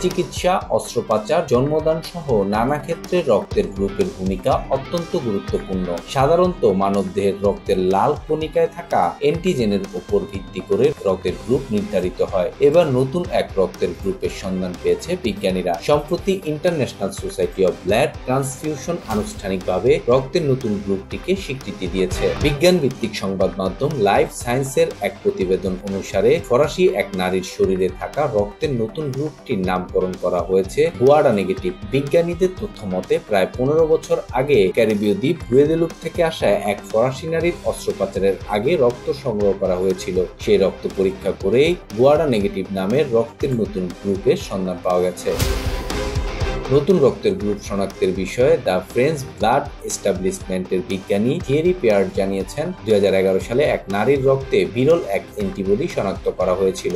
চিকিৎসা, অস্ত্রোপচার, জন্মদান সহ নানা ক্ষেত্রে রক্তের গ্রুপের ভূমিকা অত্যন্ত গুরুত্বপূর্ণ। সাধারণত মানবদেহের রক্তের লাল কণিকায় থাকা অ্যান্টিজেনের উপর ভিত্তি করে রক্তের গ্রুপ নির্ধারিত হয়। এবার নতুন এক রক্তের গ্রুপের সন্ধান পেয়েছে বিজ্ঞানীরা। সম্প্রতি international society of blood transfusion আনুষ্ঠানিকভাবে রক্তের নতুন গ্রুপটিকে স্বীকৃতি দিয়েছে। বিজ্ঞান ভিত্তিক সংবাদ মাধ্যম লাইফ সায়েন্সের এক প্রতিবেদন অনুসারে ফরাসি এক নারীর শরীরে থাকা রক্তের নতুন গ্রুপটির নামকরণ করা হয়েছে গুয়াডা নেগেটিভ। বিজ্ঞানীদের তথ্য মতে প্রায় 15 বছর আগে ক্যারিবীয় দ্বীপ গুয়েদেলুপ থেকে আসা এক ফরাসি নারীর অস্ত্রোপচারের আগে রক্ত সংগ্রহ করা হয়েছিল। সেই রক্ত পরীক্ষা করেই গুয়াডা নেগেটিভ নামের রক্তের নতুন গ্রুপের সন্ধান পাওয়া গেছে। নতুন রক্তের গ্রুপ শনাক্তের বিষয়ে দ্য ফ্রেঞ্চ ব্লাড এস্টাবলিশমেন্টের বিজ্ঞানী থিয়েরি পেয়ার্ট জানিয়েছেন, 2011 সালে এক নারীর রক্তে বিরল এক অ্যান্টিবডি শনাক্ত করা হয়েছিল।